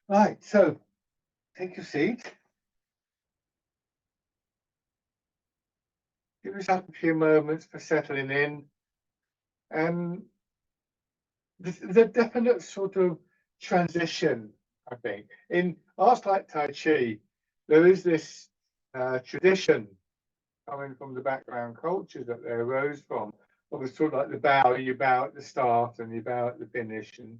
Right, so take your seat. Give yourself a few moments for settling in. And there's a definite sort of transition, I think. In arts like Tai Chi, there is this tradition coming from the background cultures that they arose from. Of the sort of like the bow, you bow at the start and you bow at the finish, and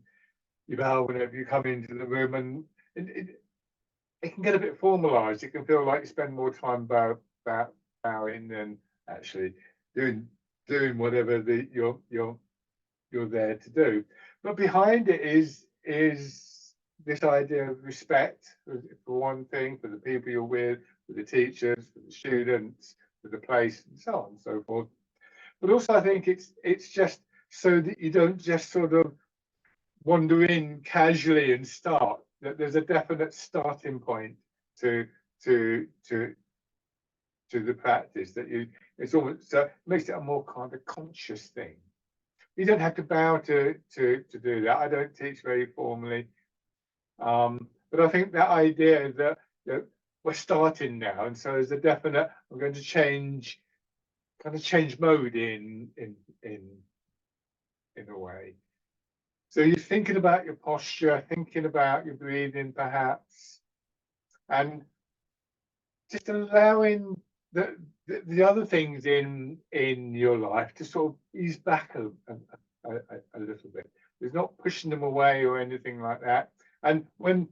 you bow whenever you come into the room. And it can get a bit formalized. It can feel like you spend more time bowing than actually doing whatever you're there to do. But behind it is this idea of respect for one thing, for the people you're with, for the teachers, for the students, for the place, and so on and so forth. But also, I think it's just so that you don't just sort of wander in casually and start. That there's a definite starting point to to to to the practice. That it's almost makes it a more kind of conscious thing. You don't have to bow to do that. I don't teach very formally, but I think that idea that we're starting now, and so there's a definite. I'm going to change mode in a way. So you're thinking about your posture, thinking about your breathing, perhaps, and just allowing the other things in your life to sort of ease back a little bit. There's not pushing them away or anything like that. And when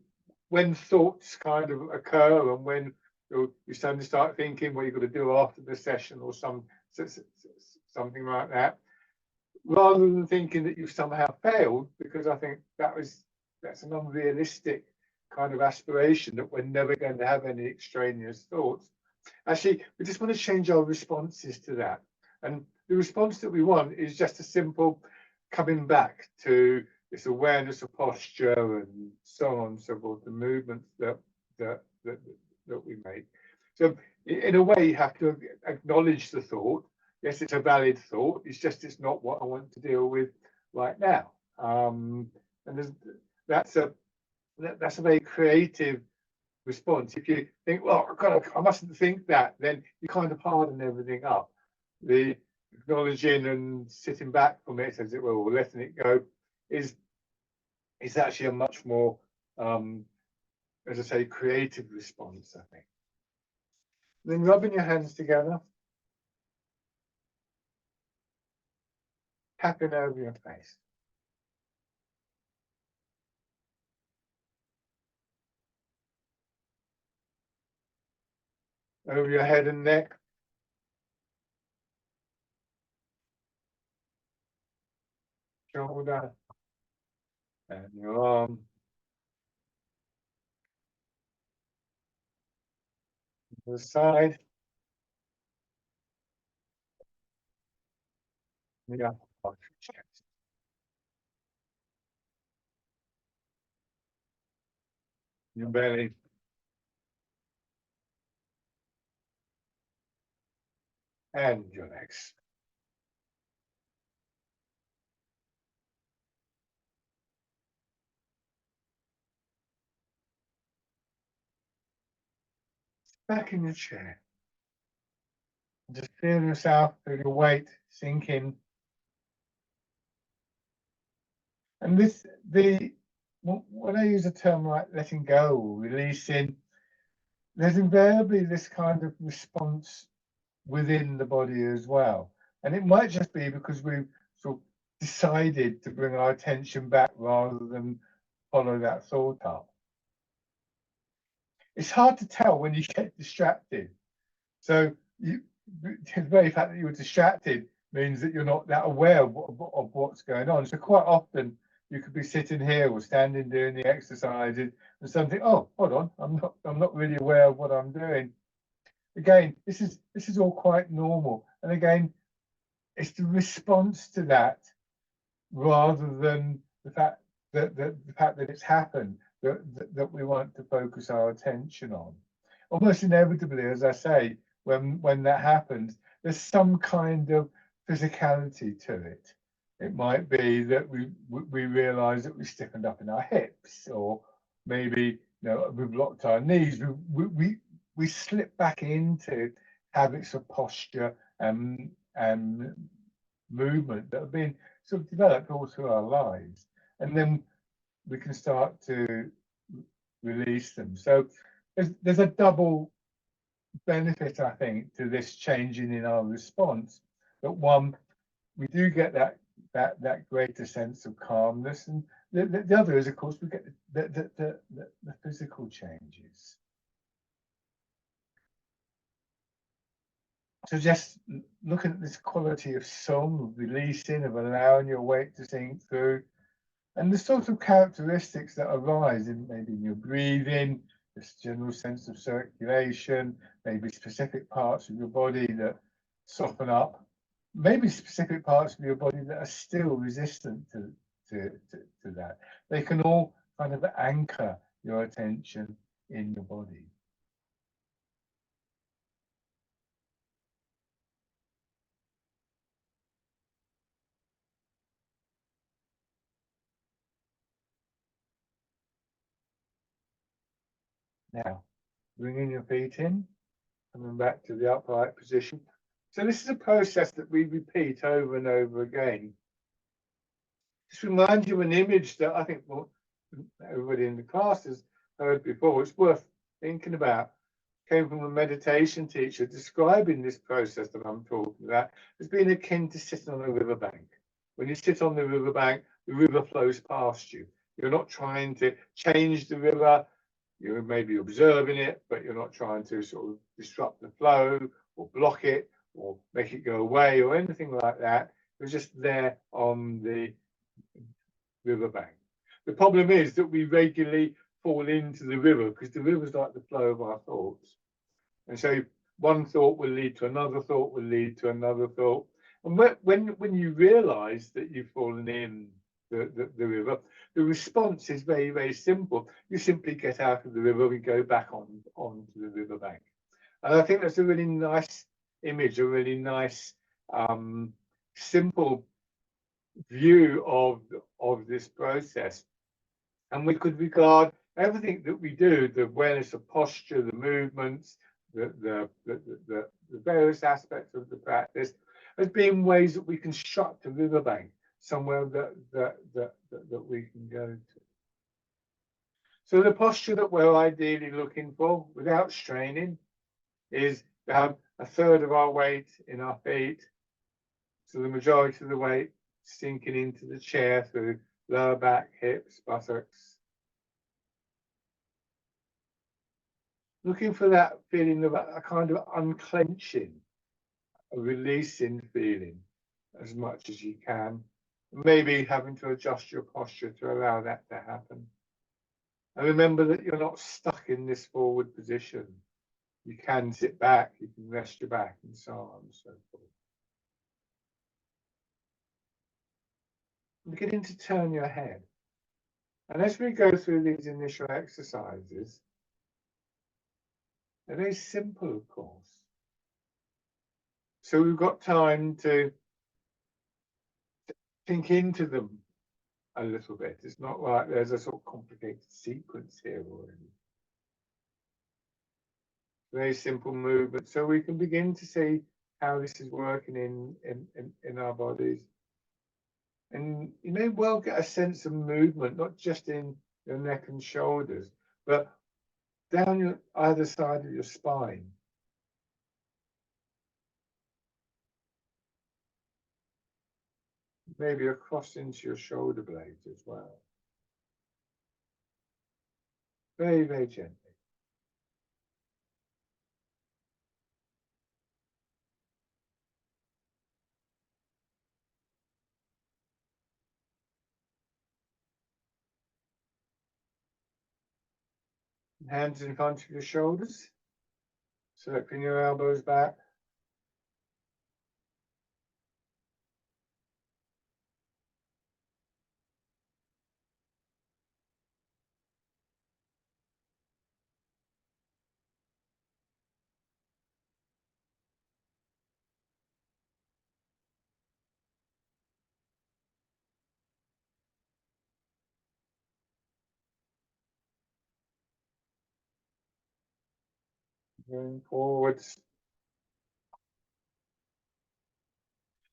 thoughts kind of occur, and when you suddenly start thinking what you've got to do after the session or something like that, rather than thinking that you've somehow failed, because I think that's an unrealistic kind of aspiration that we're never going to have any extraneous thoughts. Actually, we just want to change our responses to that. And the response that we want is just a simple coming back to this awareness of posture and so on and so forth, the movements that we make. So in a way, you have to acknowledge the thought. Yes, it's a valid thought. It's not what I want to deal with right now. And that's a very creative response. If you think, well, I mustn't think that, then you kind of harden everything up. The acknowledging and sitting back from it, as it were, or letting it go, is actually a much more, as I say, creative response, I think. Then rubbing your hands together, tapping over your face. Over your head and neck. Shoulder. And your arm. To the side. The upper part of your chest. Your belly. And your legs. Back in your chair. Just feel yourself, feel your weight sinking. And when I use a term like letting go or releasing, there's invariably this kind of response within the body as well. And it might just be because we've sort of decided to bring our attention back rather than follow that thought up. It's hard to tell when you get distracted. So the very fact that you were distracted means that you're not that aware of what's going on. So quite often you could be sitting here or standing doing the exercises and something, oh, hold on, I'm not really aware of what I'm doing. Again, this is all quite normal. And again, it's the response to that rather than the fact that it's happened that we want to focus our attention on. Almost inevitably, as I say, when that happens, there's some kind of physicality to it. It might be that we realize that we stiffened up in our hips, or maybe, we've locked our knees, we slip back into habits of posture and movement that have been sort of developed all through our lives, and then we can start to release them. So there's a double benefit, I think, to this changing in our response. That one, we do get that greater sense of calmness, and the other is, of course, we get the physical changes. So just looking at this quality of song, of releasing, of allowing your weight to sink through, and the sort of characteristics that arise in maybe in your breathing, this general sense of circulation, maybe specific parts of your body that soften up, maybe specific parts of your body that are still resistant to that. They can all kind of anchor your attention in your body. Now, bringing your feet in, coming back to the upright position. So this is a process that we repeat over and over again. Just remind you of an image that I think everybody in the class has heard before. It's worth thinking about. Came from a meditation teacher describing this process that I'm talking about as being akin to sitting on a riverbank. When you sit on the riverbank, the river flows past you. You're not trying to change the river. You're maybe observing it, but you're not trying to sort of disrupt the flow or block it or make it go away or anything like that. You're just there on the riverbank. The problem is that we regularly fall into the river because the river's like the flow of our thoughts. And so one thought will lead to another thought, will lead to another thought. And when you realize that you've fallen in the river, the response is very, very simple. You simply get out of the river and go back onto the riverbank. And I think that's a really nice image, a really nice, simple view of this process. And we could regard everything that we do, the awareness of posture, the movements, the various aspects of the practice, as being ways that we construct a riverbank, somewhere that we can go to. So the posture that we're ideally looking for, without straining, is to have a third of our weight in our feet, so the majority of the weight sinking into the chair through lower back, hips, buttocks. Looking for that feeling of a kind of unclenching, a releasing feeling as much as you can. Maybe having to adjust your posture to allow that to happen. And remember that you're not stuck in this forward position. You can sit back, you can rest your back, and so on and so forth. Beginning to turn your head. And as we go through these initial exercises, they're very simple, of course. So we've got time to think into them a little bit. It's not like there's a sort of complicated sequence here already. Very simple movement, so we can begin to see how this is working in our bodies. And you may well get a sense of movement, not just in your neck and shoulders, but down either side of your spine. Maybe across into your shoulder blades as well. Very, very gently. Hands in front of your shoulders, circling your elbows back. Going forwards.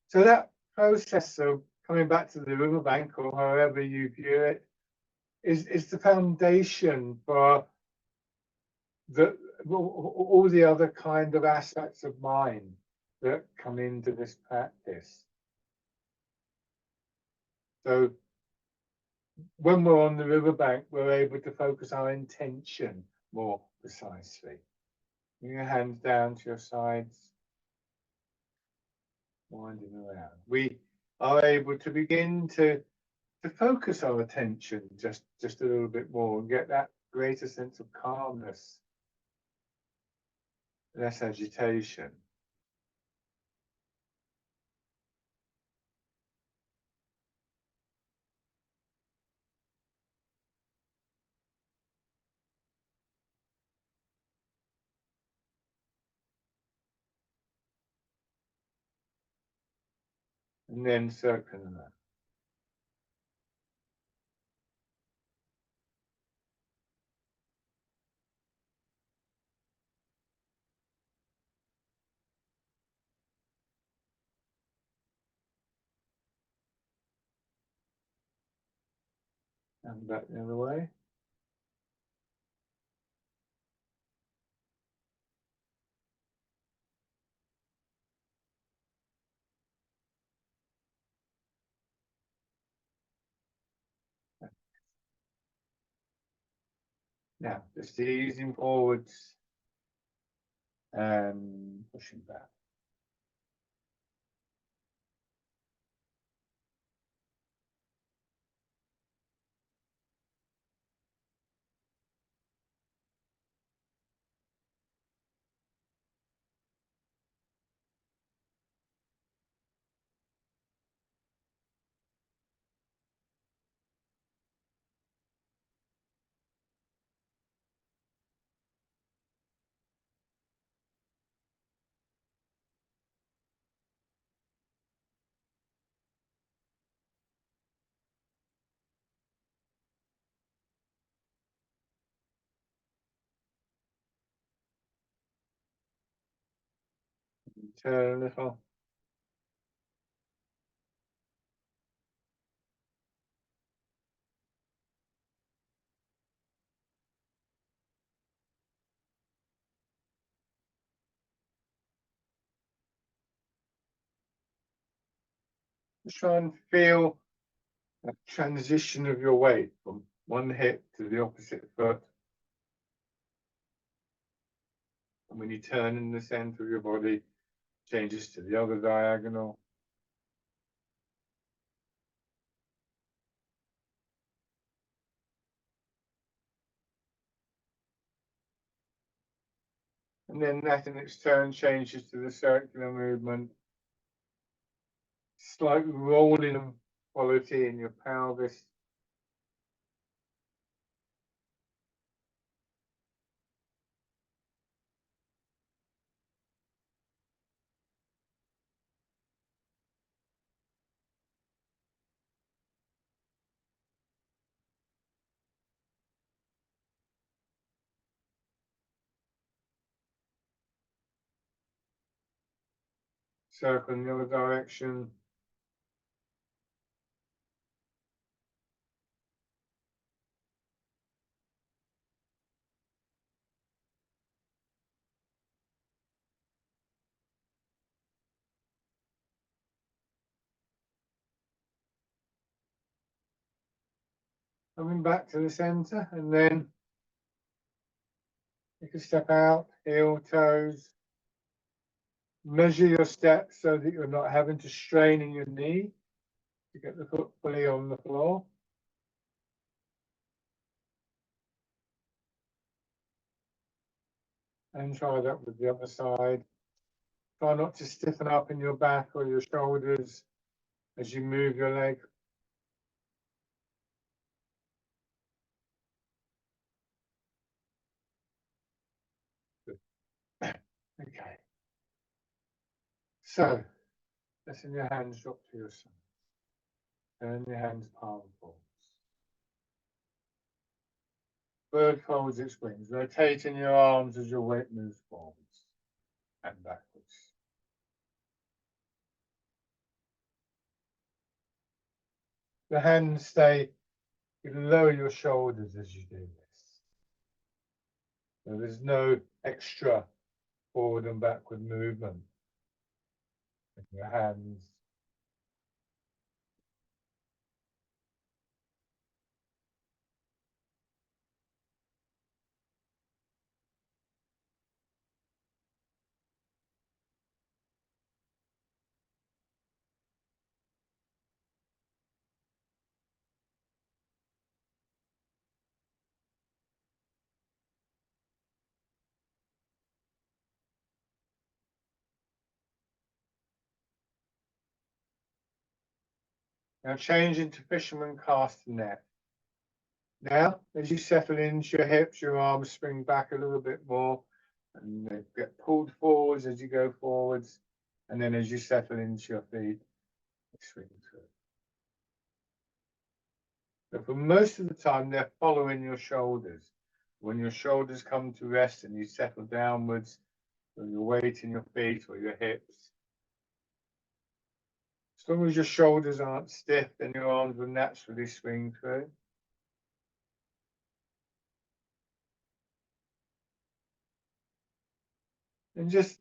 So that process of coming back to the riverbank, or however you view it, is the foundation for the all the other kind of aspects of mind that come into this practice. So when we're on the riverbank, we're able to focus our intention more precisely. Bring your hands down to your sides, winding around. We are able to begin to focus our attention just a little bit more and get that greater sense of calmness, less agitation. And then circling around. And back the other way. Now, just easing forwards and pushing back. Turn a little. Just try and feel that transition of your weight from one hip to the opposite foot. And when you turn in the center of your body, changes to the other diagonal. And then that in its turn changes to the circular movement. Slight rolling quality in your pelvis. Circle in the other direction. Coming back to the center, and then you can step out, heel, toes. Measure your steps so that you're not having to strain in your knee to get the foot fully on the floor. And try that with the other side. Try not to stiffen up in your back or your shoulders as you move your leg. Okay. So, letting your hands drop to your side. Turn your hands palm forwards. bird folds its wings, rotating your arms as your weight moves forwards and backwards. The hands stay below your shoulders as you do this. So there's no extra forward and backward movement in your hands. Now change into fisherman castanet. Now, as you settle into your hips, your arms spring back a little bit more and they get pulled forwards as you go forwards. And then as you settle into your feet, they swing through. So for most of the time, they're following your shoulders. When your shoulders come to rest and you settle downwards, or your weight in your feet or your hips, as long as your shoulders aren't stiff, then your arms will naturally swing through. And just,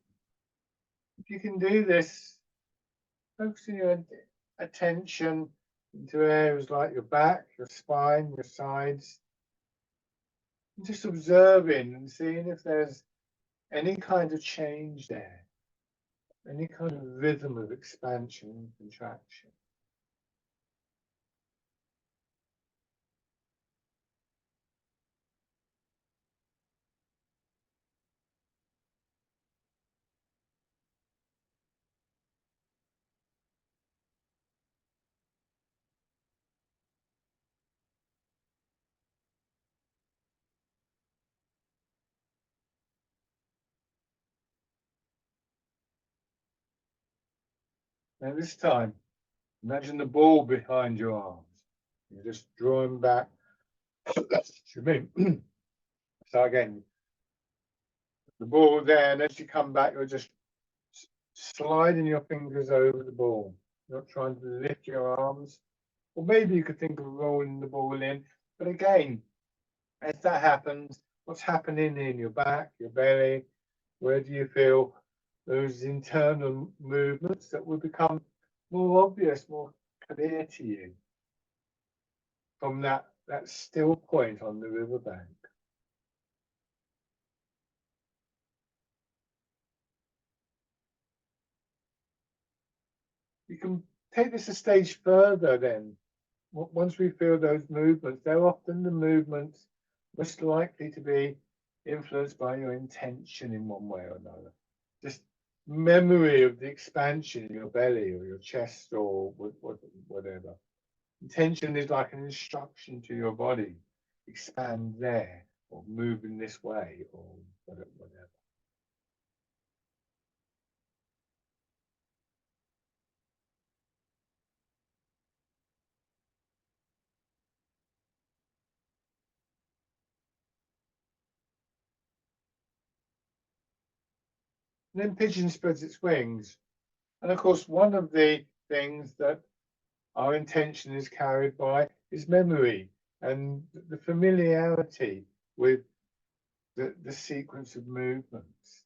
if you can do this, focusing your attention into areas like your back, your spine, your sides, and just observing and seeing if there's any kind of change there, any kind of rhythm of expansion and contraction. Now this time, imagine the ball behind your arms. You're just drawing back. So again, the ball there, and as you come back, you're just sliding your fingers over the ball. You're not trying to lift your arms. Or maybe you could think of rolling the ball in. But again, as that happens, what's happening in your back, your belly? Where do you feel those internal movements that will become more obvious, more clear to you from that still point on the riverbank? You can take this a stage further then. Once we feel those movements, they're often the movements most likely to be influenced by your intention in one way or another. Just memory of the expansion in your belly or your chest or whatever. Intention is like an instruction to your body. Expand there or move in this way or whatever. And then pigeon spreads its wings. And of course, one of the things that our intention is carried by is memory and the familiarity with the sequence of movements.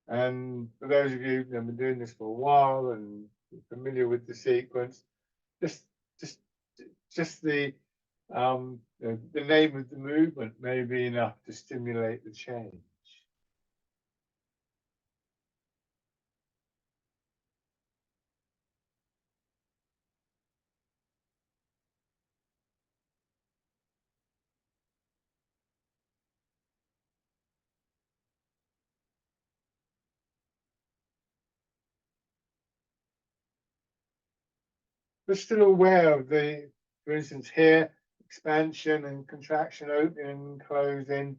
And for those of you who've been doing this for a while and familiar with the sequence, just the name of the movement may be enough to stimulate the change. But still aware of the, for instance, here, expansion and contraction, opening and closing,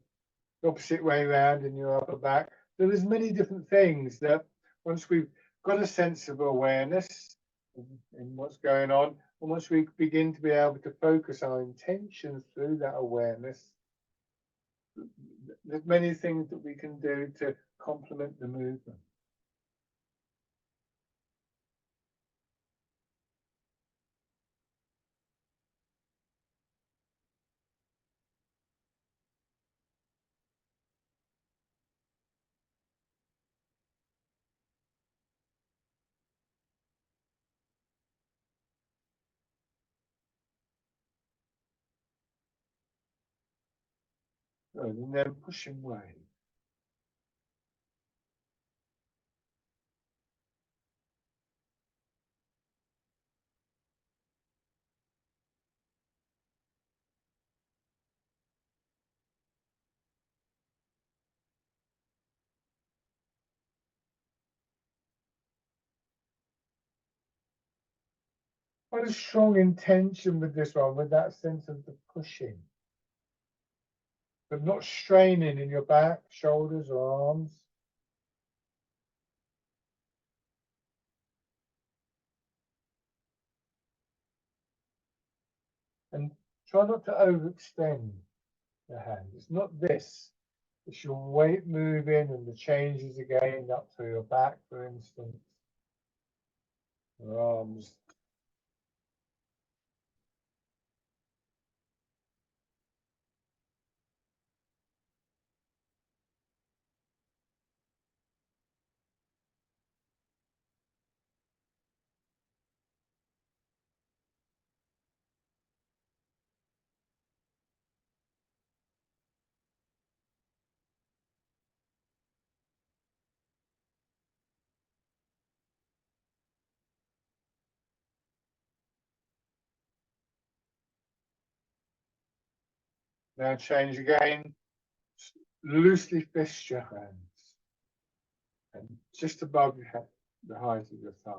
the opposite way around in your upper back. So there's many different things that once we've got a sense of awareness in what's going on, and once we begin to be able to focus our intentions through that awareness, there's many things that we can do to complement the movement. Good, and then pushing away. Quite a strong intention with this one, with that sense of the pushing, but not straining in your back, shoulders, or arms. And try not to overextend the hand. It's not this. It's your weight moving and the changes again up to your back, for instance. Your arms. Now change again. Loosely fist your hands. And just above your head, the height of your thighs.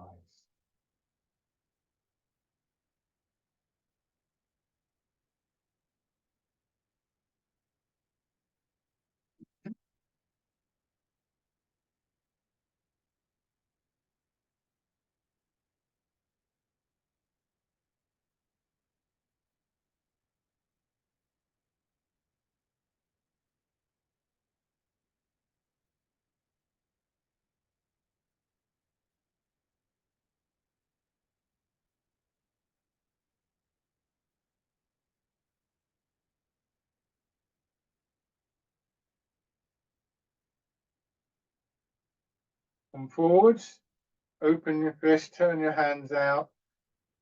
Come forwards, open your fist, turn your hands out,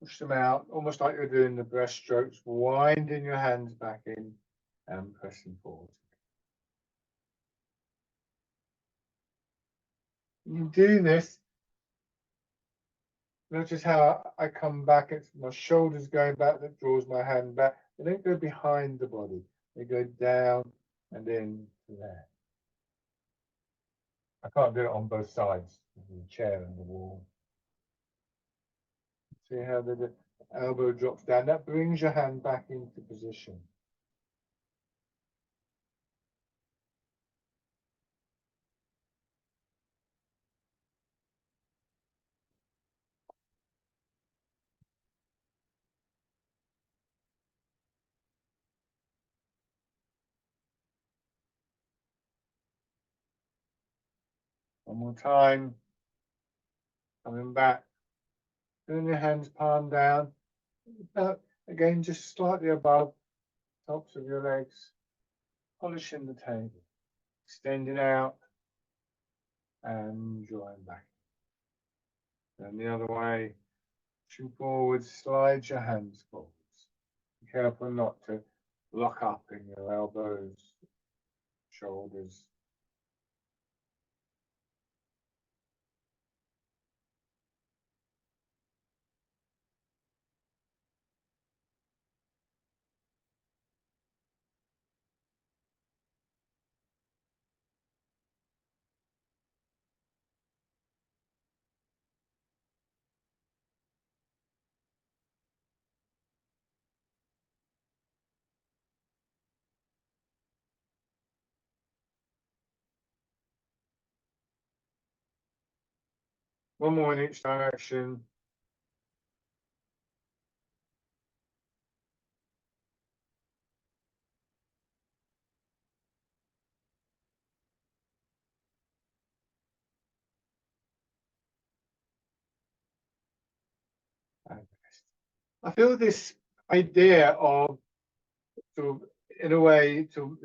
push them out, almost like you're doing the breaststrokes, winding your hands back in and pressing forward. You do this, notice how I come back, it's my shoulders going back that draws my hand back. They don't go behind the body, they go down and in to there. I can't do it on both sides, the chair and the wall. See how the elbow drops down, that brings your hand back into position. One more time. Coming back. Turn your hands palm down. Again, just slightly above tops of your legs. Polishing the table. Extending out. And drawing back. And the other way. Pushing forward. Slide your hands forwards. Be careful not to lock up in your elbows, shoulders. One more in each direction. I feel this idea of sort of, in a way, to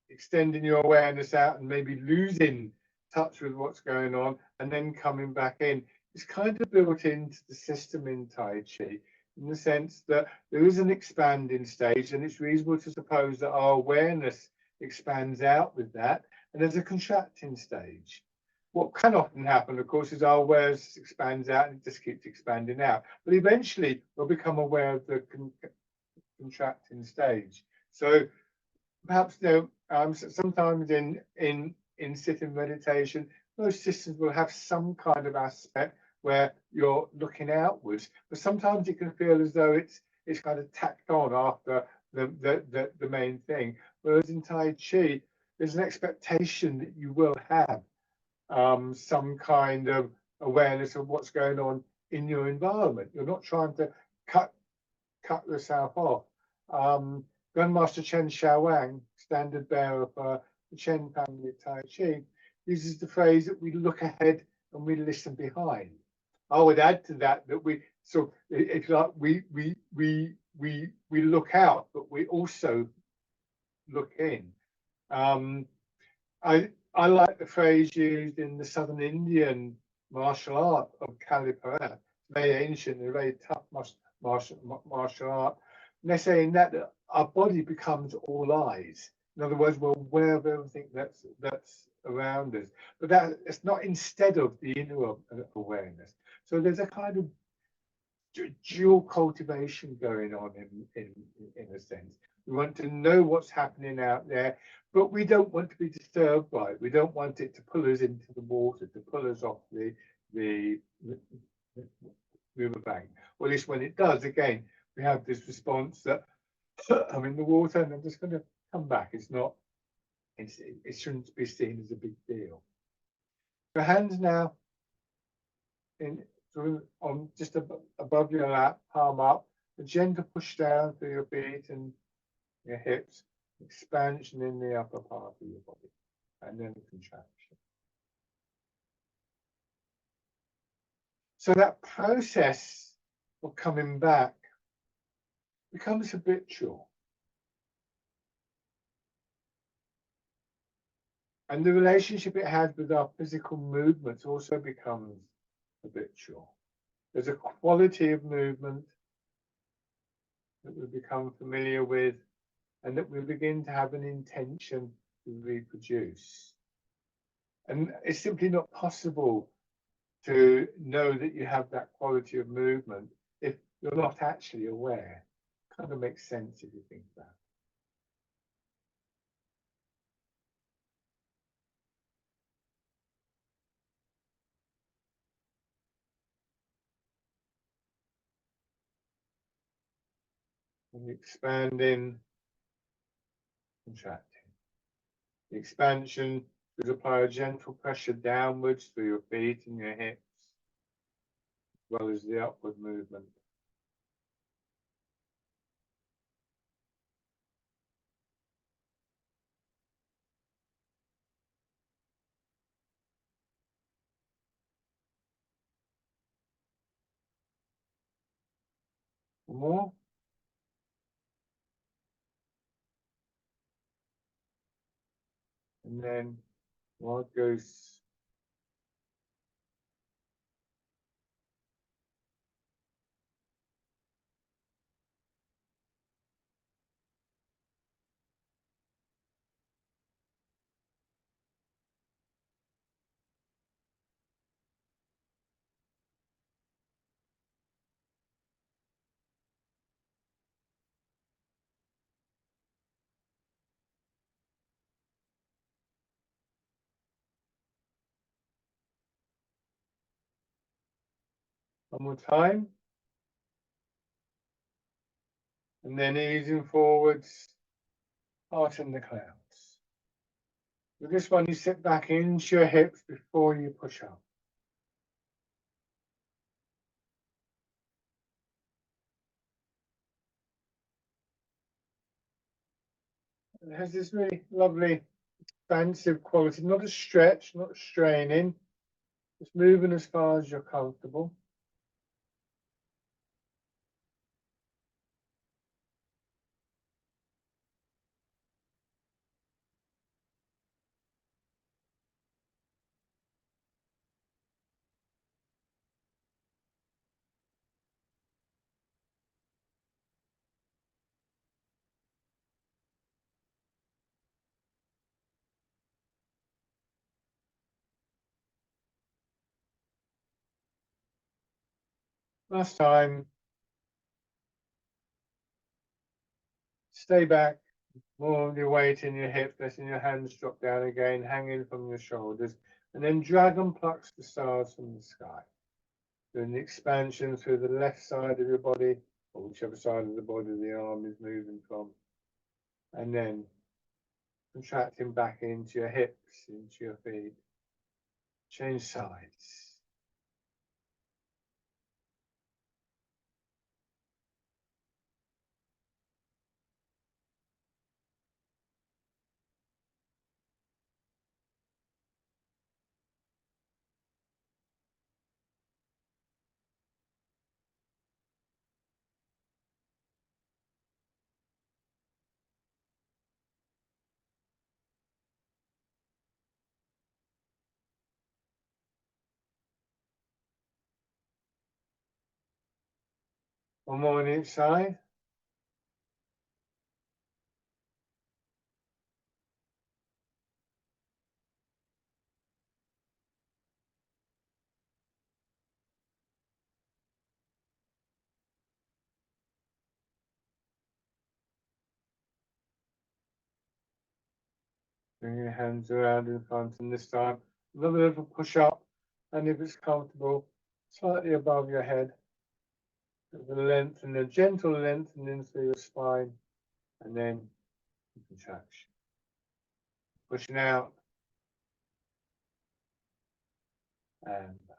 extending your awareness out and maybe losing touch with what's going on and then coming back in is kind of built into the system in Tai Chi, in the sense that there is an expanding stage, and it's reasonable to suppose that our awareness expands out with that, and there's a contracting stage. What can often happen, of course, is our awareness expands out and it just keeps expanding out. But eventually we'll become aware of the contracting stage. So perhaps sometimes in sitting meditation, most systems will have some kind of aspect where you're looking outwards, but sometimes it can feel as though it's kind of tacked on after the main thing. Whereas in Tai Chi, there's an expectation that you will have some kind of awareness of what's going on in your environment. You're not trying to cut yourself off. Grandmaster Chen Xiaowang, standard bearer for the Chen family of Tai Chi, uses the phrase that we look ahead and we listen behind. I would add to that that we so it's like we look out, but we also look in. I like the phrase used in the Southern Indian martial art of Kalipara. It's very ancient and very tough martial art. And they're saying that our body becomes all eyes. In other words, we're aware of everything that's around us. But it's not instead of the inner awareness. So there's a kind of dual cultivation going on in a sense. We want to know what's happening out there, but we don't want to be disturbed by it. We don't want it to pull us into the water, to pull us off the riverbank. Or at least when it does, again, we have this response that I'm in the water and I'm just going to come back. It shouldn't be seen as a big deal. Your hands now in on just above your lap, palm up, a gentle push down through your feet and your hips, expansion in the upper part of your body, and then a contraction. So that process of coming back becomes habitual. And the relationship it has with our physical movements also becomes habitual. There's a quality of movement that we become familiar with and that we begin to have an intention to reproduce. And it's simply not possible to know that you have that quality of movement if you're not actually aware. It kind of makes sense if you think that. And expanding, contracting. The expansion is apply a gentle pressure downwards through your feet and your hips, as well as the upward movement. More. And then what goes one more time. And then easing forwards, heart in the clouds. With this one, you sit back into your hips before you push up. It has this really lovely expansive quality, not a stretch, not straining, just moving as far as you're comfortable. Last time, stay back, more of your weight in your hips, letting your hands drop down again, hanging from your shoulders, and then dragon plucks the stars from the sky. Doing the expansion through the left side of your body, or whichever side of the body the arm is moving from, and then contracting back into your hips, into your feet. Change sides. One more on each side. Bring your hands around in front, and this time another little push up, and if it's comfortable, slightly above your head. The length and a gentle lengthening through your spine, and then contraction. Pushing out and back.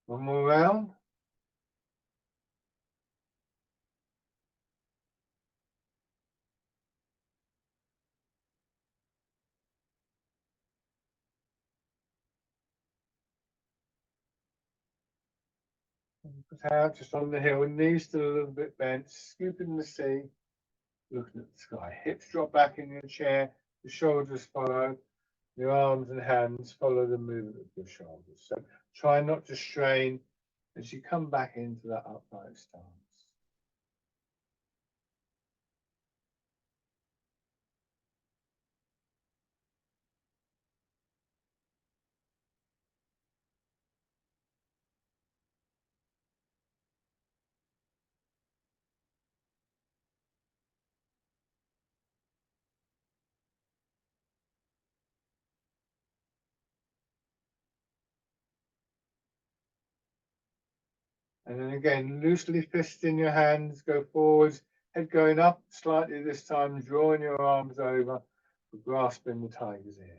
One more round. Put out just on the hill, knees still a little bit bent, scooping the sea, looking at the sky. Hips drop back in your chair, the shoulders follow, your arms and hands follow the movement of your shoulders. So try not to strain as you come back into that upright stance. And then again, loosely fist in your hands, go forwards, head going up slightly this time, drawing your arms over, grasping the tiger's ears.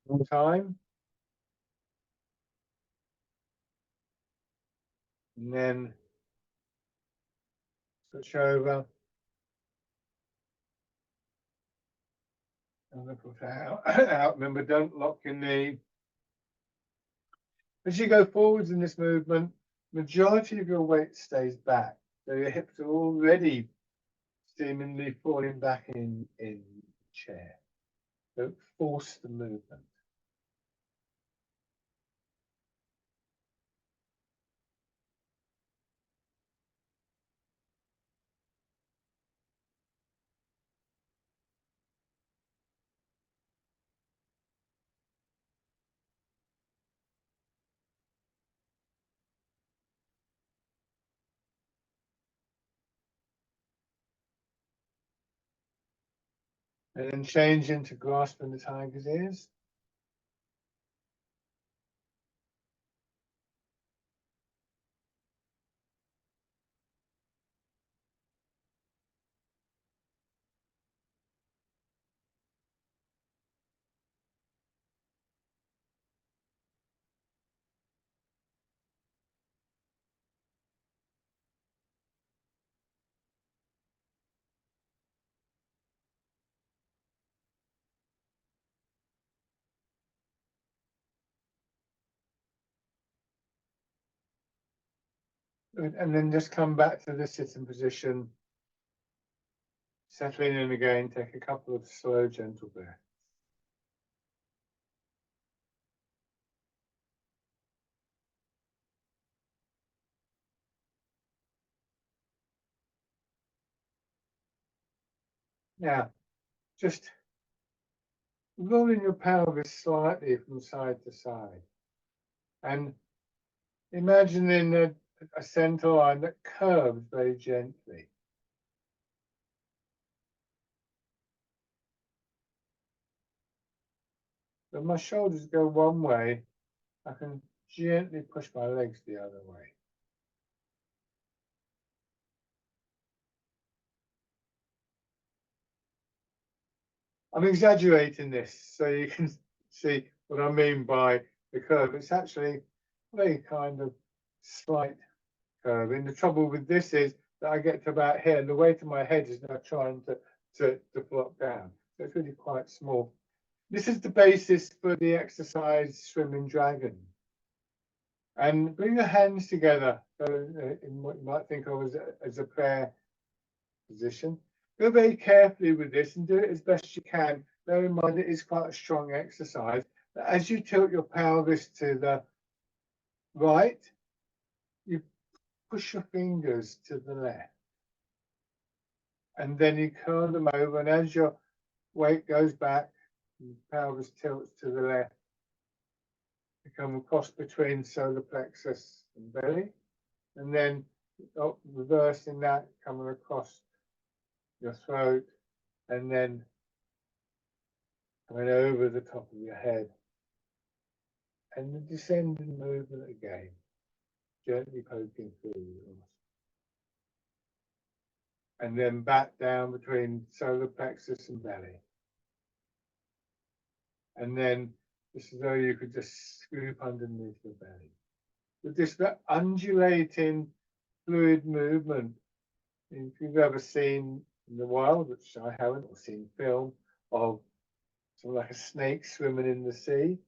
One time. And then switch over. And the foot out. Remember, don't lock your knee. As you go forwards in this movement, majority of your weight stays back. So your hips are already seemingly falling back in the chair. Don't force the movement. And then change into grasping the tiger's ears. And then just come back to the sitting position, settling in again, take a couple of slow, gentle breaths. Now, just rolling your pelvis slightly from side to side and imagining a center line that curves very gently. When my shoulders go one way, I can gently push my legs the other way. I'm exaggerating this so you can see what I mean by the curve. It's actually very kind of slight curve. And the trouble with this is that I get to about here and the weight of my head is now trying to flop down. So it's really quite small. This is the basis for the exercise Swimming Dragon. And bring your hands together in what you might think of as a prayer position. Go very carefully with this and do it as best you can. Bear in mind it is quite a strong exercise. But as you tilt your pelvis to the right, you push your fingers to the left. And then you curl them over, and as your weight goes back, the pelvis tilts to the left. You come across between solar plexus and belly, and then reversing that, coming across your throat, and then coming over the top of your head. And the descending movement again, gently poking through. And then back down between solar plexus and belly. And then this is how you could just scoop underneath the belly. With this undulating fluid movement, if you've ever seen in the wild, which I haven't, or seen film of something like a snake swimming in the sea,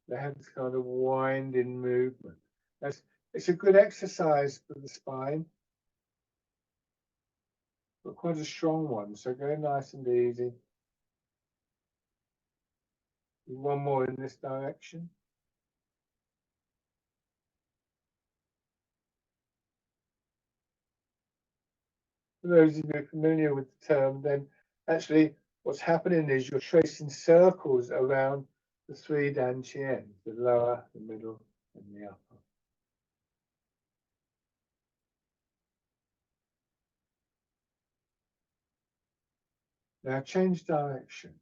they have this kind of winding movement. It's a good exercise for the spine, but quite a strong one. So go nice and easy. One more in this direction. For those of you familiar with the term, then actually what's happening is you're tracing circles around the three dantians, the lower, the middle, and the upper. Now change direction.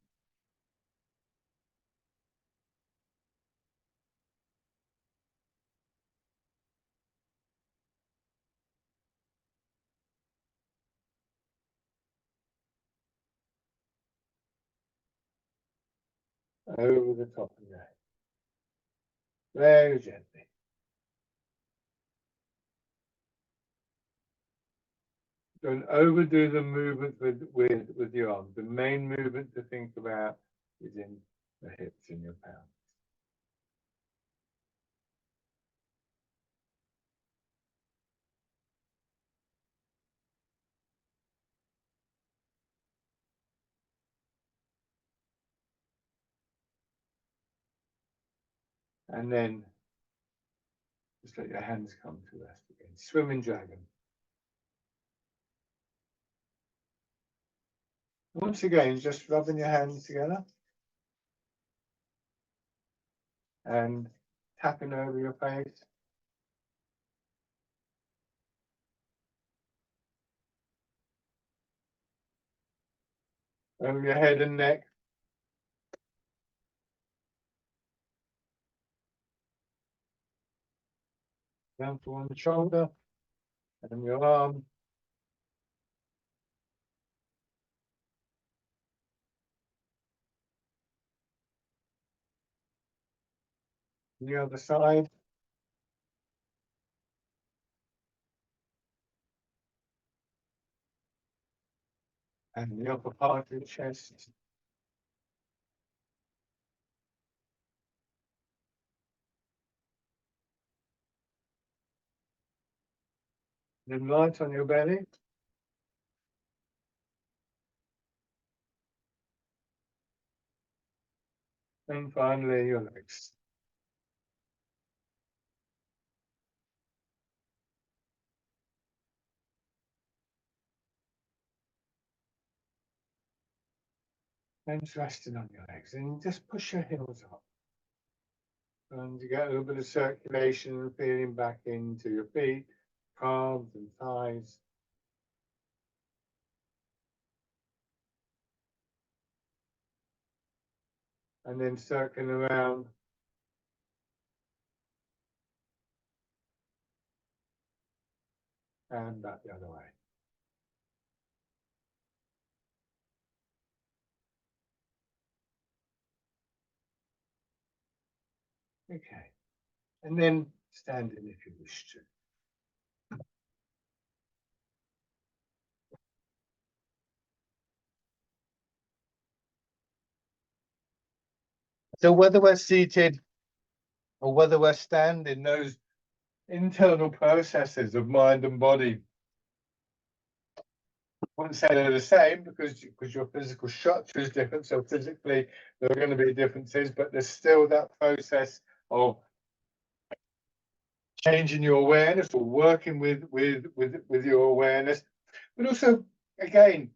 Over the top of your head. Very gently. Don't overdo the movement with your arms. The main movement to think about is in the hips in your pelvis. And then just let your hands come to rest again. Swimming Dragon. Once again, just rubbing your hands together and tapping over your face. Over your head and neck. Down to one shoulder and your arm. The other side. And the upper part of the chest. Then light on your belly. And finally your legs. Hands resting on your legs, and just push your heels up. And you get a little bit of circulation and feeling back into your feet, calves and thighs. And then circling around and back the other way. Okay. And then standing if you wish to. So whether we're seated or whether we're standing, those internal processes of mind and body, I wouldn't say they're the same because your physical structure is different. So physically, there are going to be differences, but there's still that process of changing your awareness or working with your awareness. But also, again,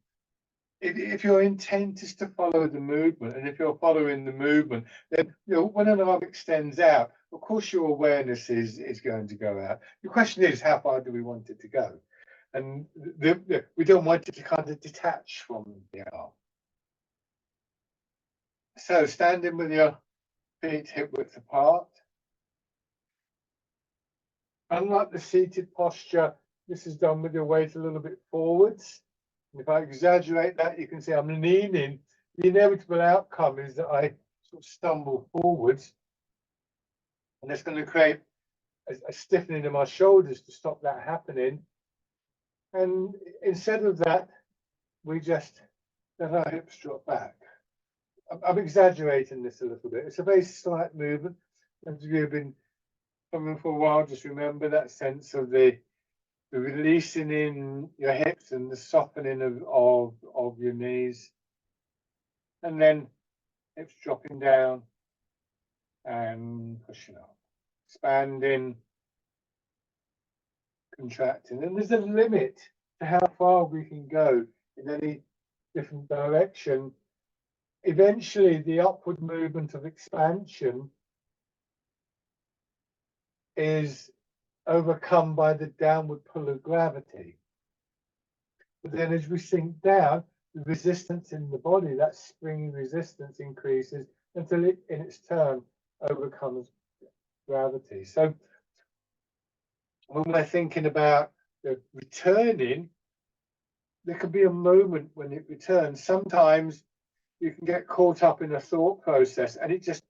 if your intent is to follow the movement, and if you're following the movement, then when an arm extends out, of course your awareness is going to go out. The question is, how far do we want it to go? And we don't want it to kind of detach from the arm. So standing with your feet hip width apart. Unlike the seated posture, this is done with your weight a little bit forwards. If I exaggerate that, you can see I'm leaning. The inevitable outcome is that I sort of stumble forwards, and it's going to create a stiffening in my shoulders to stop that happening. And instead of that, we just let our hips drop back. I'm exaggerating this a little bit. It's a very slight movement. As you've been coming for a while, just remember that sense of the releasing in your hips and the softening of your knees. And then hips dropping down and pushing up, expanding, contracting. And there's a limit to how far we can go in any different direction. Eventually, the upward movement of expansion is overcome by the downward pull of gravity. But then as we sink down, the resistance in the body, that spring resistance, increases until it, in its turn, overcomes gravity. So when we're thinking about returning, there could be a moment when it returns. Sometimes you can get caught up in a thought process and it just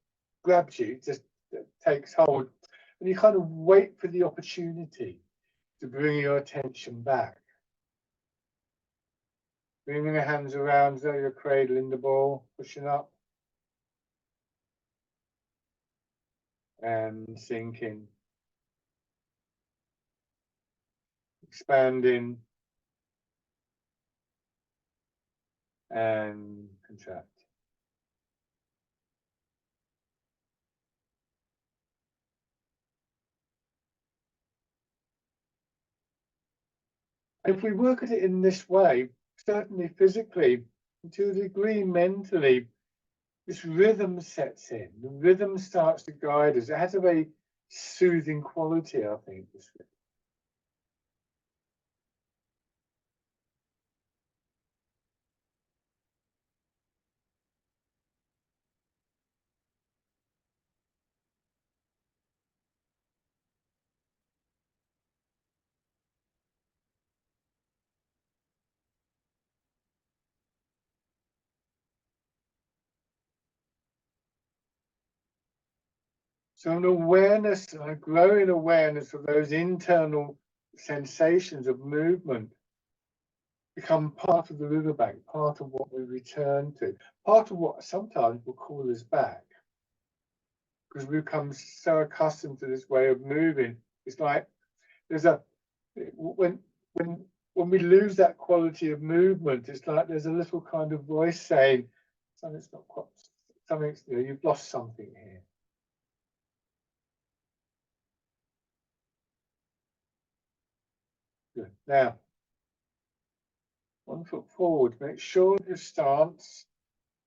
grabs you, it just takes hold. And you kind of wait for the opportunity to bring your attention back. Bringing the hands around as though you're cradling the ball, pushing up. And sinking. Expanding. And contract. If we work at it in this way, certainly physically, to a degree mentally, this rhythm sets in. The rhythm starts to guide us. It has a very soothing quality, I think. So an awareness, a growing awareness of those internal sensations of movement become part of the riverbank, part of what we return to, part of what sometimes will call us back. Because we become so accustomed to this way of moving. It's like there's when when we lose that quality of movement, it's like there's a little kind of voice saying something's not quite, something's, you know, you've lost something here. Good. Now, 1 foot forward, make sure your stance,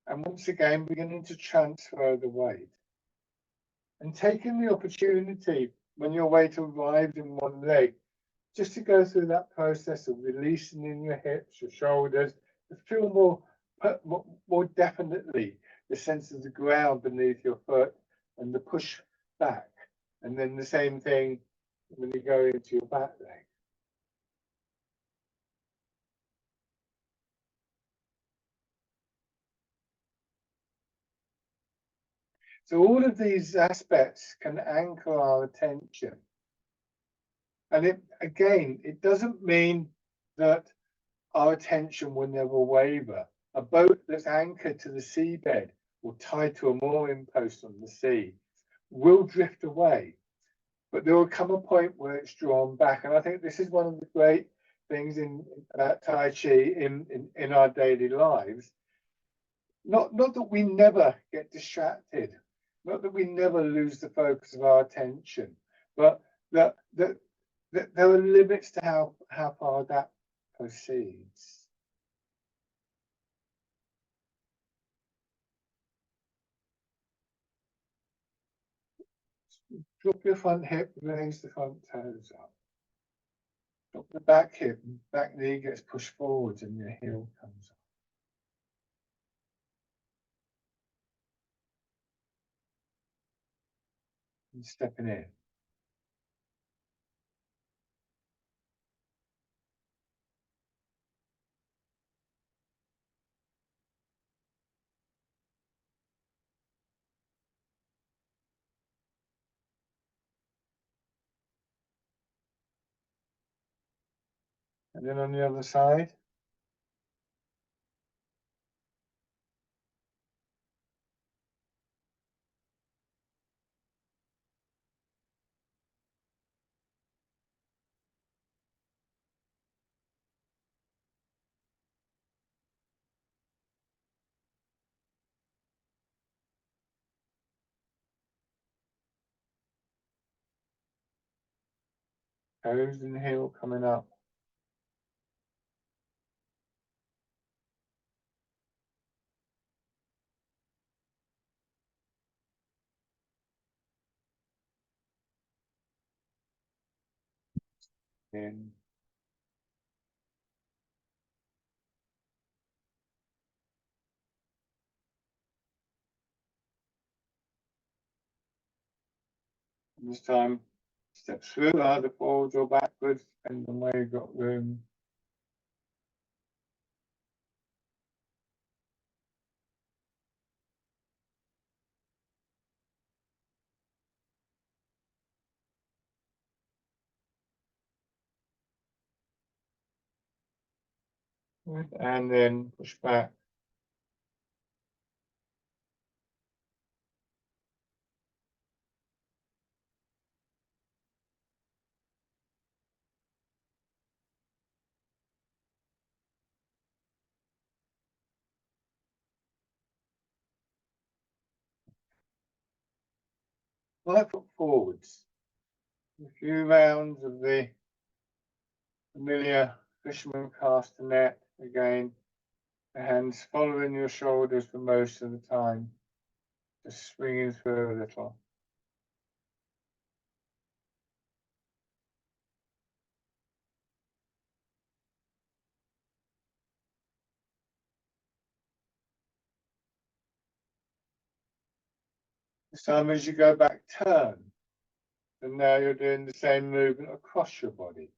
and once again, beginning to transfer the weight. And taking the opportunity when your weight arrives in one leg, just to go through that process of releasing in your hips, your shoulders, to feel more definitely the sense of the ground beneath your foot and the push back. And then the same thing when you go into your back leg. So all of these aspects can anchor our attention. And it doesn't mean that our attention will never waver. A boat that's anchored to the seabed or tied to a mooring post on the sea will drift away, but there will come a point where it's drawn back. And I think this is one of the great things about Tai Chi in our daily lives. Not that we never get distracted, not that we never lose the focus of our attention, but that there are limits to how far that proceeds. Drop your front hip, raise the front toes up. Drop the back hip, back knee gets pushed forwards and your heel comes up. And stepping in. And then on the other side. Toes and heel coming up. In. This time, step through either forwards or backwards, depending on where you've got room. And then push back. Right foot forwards. A few rounds of the familiar fisherman castanet again. The hands following your shoulders for most of the time. Just swinging through a little. This time as you go back, turn. And now you're doing the same movement across your body.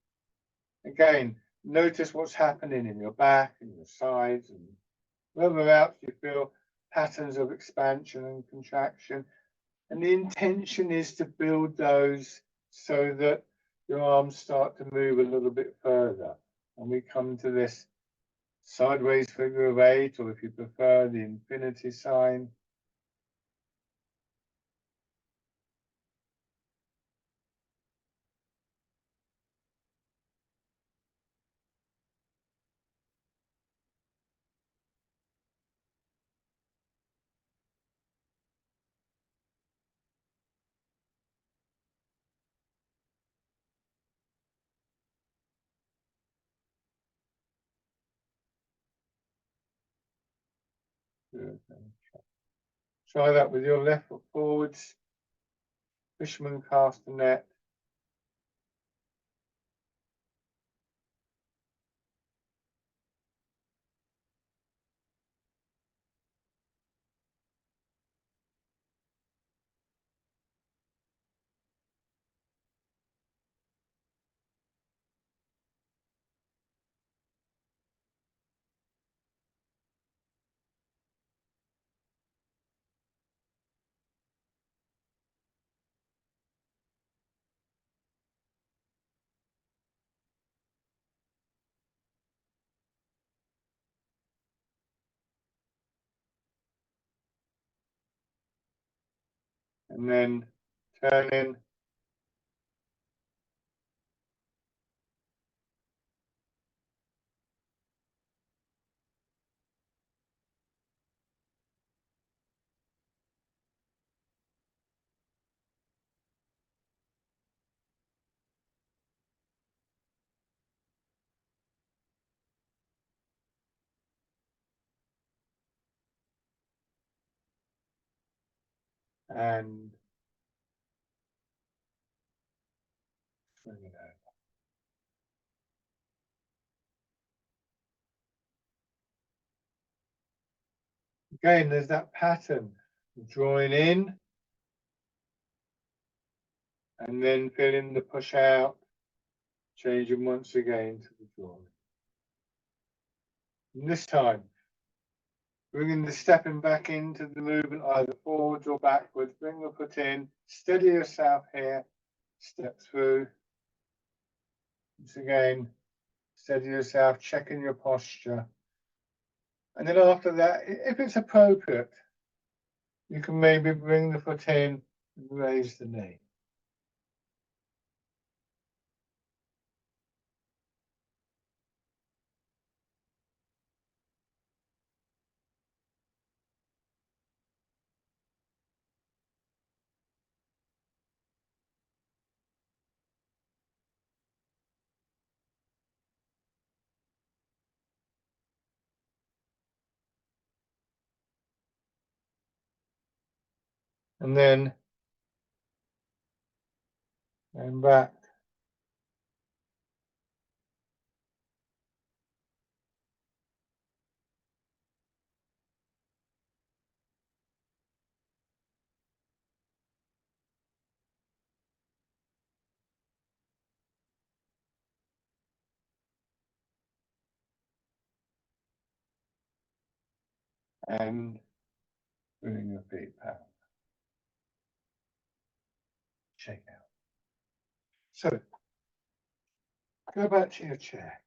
Again, notice what's happening in your back and your sides and wherever else you feel patterns of expansion and contraction. And the intention is to build those so that your arms start to move a little bit further. And we come to this sideways figure of 8, or if you prefer, the infinity sign. Try that with your left foot forwards. Fisherman cast the net. And then turn in. And swing it over. Again, there's that pattern, drawing in and then feeling the push out, changing once again to the drawing. And this time, bringing the stepping back into the movement, either forwards or backwards, bring the foot in, steady yourself here, step through. Once again, steady yourself, checking your posture. And then after that, if it's appropriate, you can maybe bring the foot in and raise the knee. And then and back. And bring your feet back. Shake out. So, go back to your chair.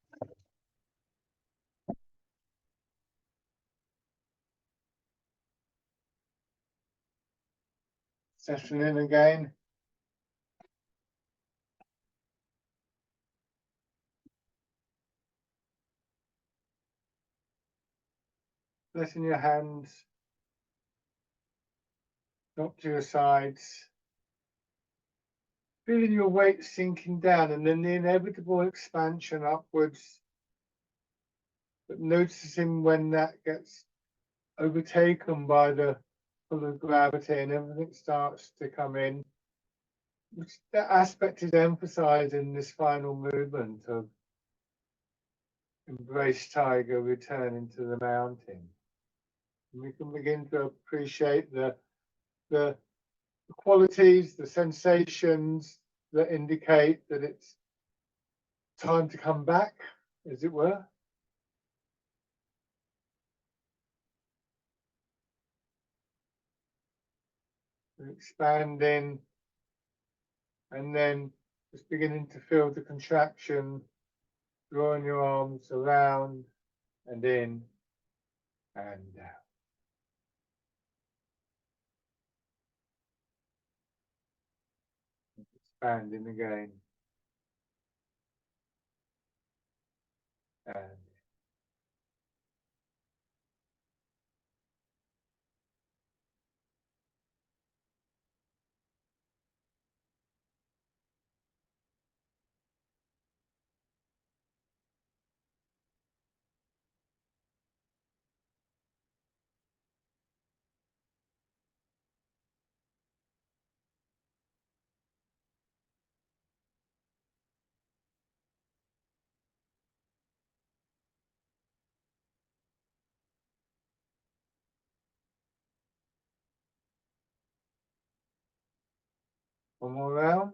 Session in again. Letting your hands drop to your sides. Feeling your weight sinking down and then the inevitable expansion upwards. But noticing when that gets overtaken by the pull of gravity and everything starts to come in. Which that aspect is emphasized in this final movement of embrace tiger, returning to the mountain. And we can begin to appreciate the qualities, the sensations that indicate that it's time to come back, as it were. Expanding and then just beginning to feel the contraction, drawing your arms around and in and down. Expanding again. And One more round.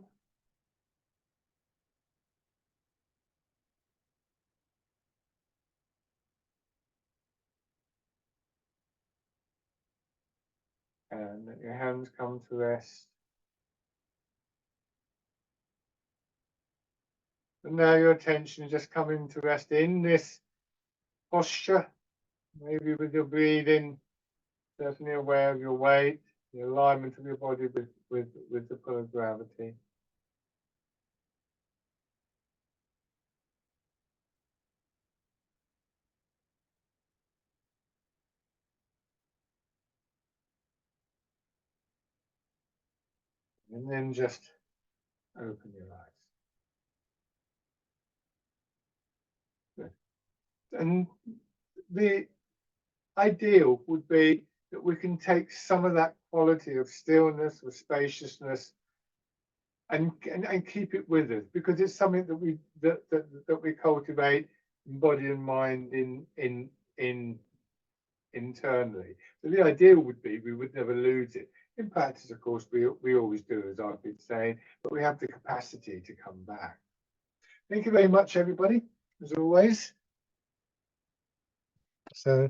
And let your hands come to rest. And now your attention is just coming to rest in this posture, maybe with your breathing, certainly aware of your weight, the alignment of your body with the pull of gravity. And then just open your eyes. And the ideal would be that we can take some of that quality of stillness or spaciousness and keep it with us, because it's something that we cultivate in body and mind internally. So the ideal would be we would never lose it. In practice, of course, we always do, as I've been saying, but we have the capacity to come back. Thank you very much, everybody, as always. So